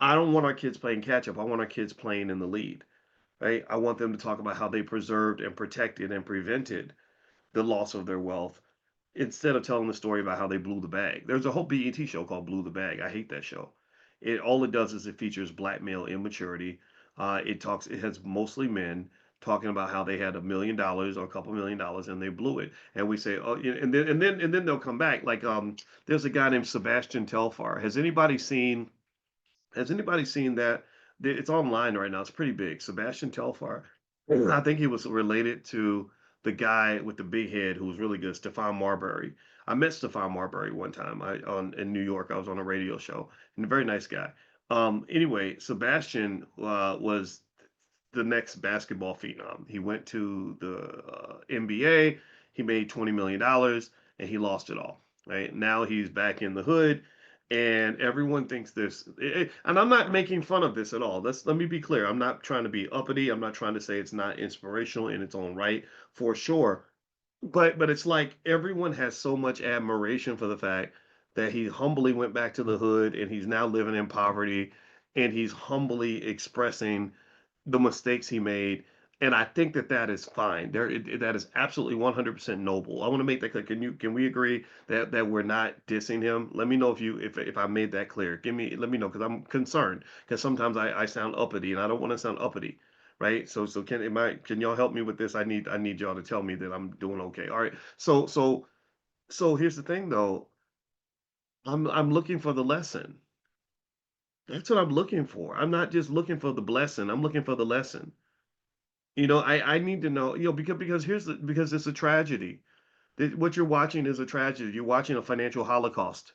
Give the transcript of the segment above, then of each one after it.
I don't want our kids playing catch up. I want our kids playing in the lead, right? I want them to talk about how they preserved and protected and prevented the loss of their wealth instead of telling the story about how they blew the bag. There's a whole BET show called Blew the Bag. I hate that show. It all it does is it features black male immaturity. It has mostly men talking about how they had $1 million or a couple $1 million and they blew it. And we say, oh, yeah, and then they'll come back. Like there's a guy named Sebastian Telfar. Has anybody seen that? It's online right now. It's pretty big. Sebastian Telfar. I think he was related to the guy with the big head who was really good, Stefan Marbury. I met Stefan Marbury one time in New York. I was on a radio show, and a very nice guy. Anyway, Sebastian was the next basketball phenom. He went to the NBA. He made $20 million, and he lost it all. Right now, he's back in the hood, and everyone thinks this. And I'm not making fun of this at all. Let me be clear. I'm not trying to be uppity. I'm not trying to say it's not inspirational in its own right, for sure. But it's like everyone has so much admiration for the fact that he humbly went back to the hood and he's now living in poverty and he's humbly expressing the mistakes he made. And I think that that is fine. That is absolutely 100% noble. I want to make that clear. Can we agree that we're not dissing him? Let me know if I made that clear. Let me know because I'm concerned because sometimes I sound uppity and I don't want to sound uppity, right? So can y'all help me with this? I need y'all to tell me that I'm doing okay. All right. So here's the thing though. I'm looking for the lesson. That's what I'm looking for. I'm not just looking for the blessing. I'm looking for the lesson. I need to know, because it's a tragedy. What you're watching is a tragedy. You're watching a financial holocaust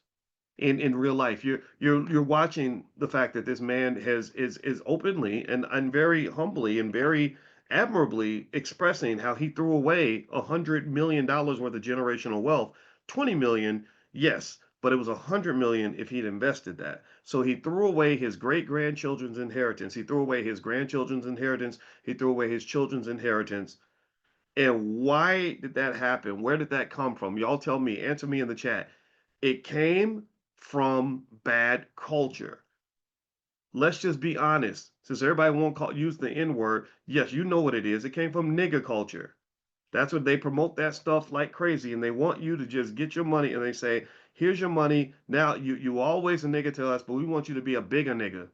in real life. You're watching the fact that this man is openly and very humbly and very admirably expressing how he threw away $100 million worth of generational wealth. 20 million, yes, but it was 100 million if he'd invested that. So he threw away his great grandchildren's inheritance. He threw away his grandchildren's inheritance. He threw away his children's inheritance. And why did that happen? Where did that come from? Y'all tell me, answer me in the chat. It came from bad culture. Let's just be honest. Since everybody won't use the N word, yes, you know what it is. It came from nigger culture. That's what they promote that stuff like crazy, and they want you to just get your money. And they say, "Here's your money. Now you always a nigga to us, but we want you to be a bigger nigga.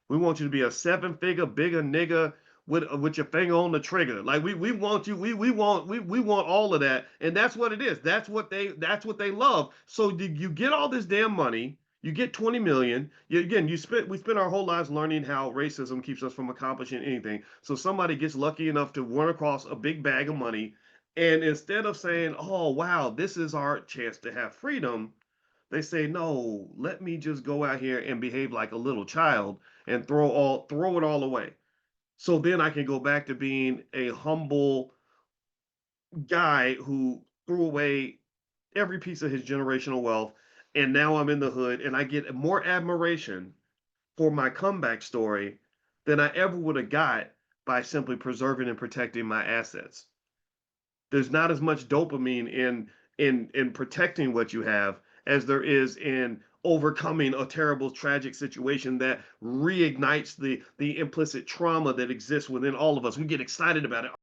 We want you to be a seven-figure bigger nigga with your finger on the trigger. Like we want you. We want all of that, and that's what it is. That's what they love. So you get all this damn money. You get 20 million. Again, we spend our whole lives learning how racism keeps us from accomplishing anything. So somebody gets lucky enough to run across a big bag of money, and instead of saying, "Oh wow, this is our chance to have freedom," they say, no, let me just go out here and behave like a little child and throw it all away. So then I can go back to being a humble guy who threw away every piece of his generational wealth. And now I'm in the hood and I get more admiration for my comeback story than I ever would have got by simply preserving and protecting my assets. There's not as much dopamine in protecting what you have as there is in overcoming a terrible tragic situation that reignites the implicit trauma that exists within all of us. We get excited about it.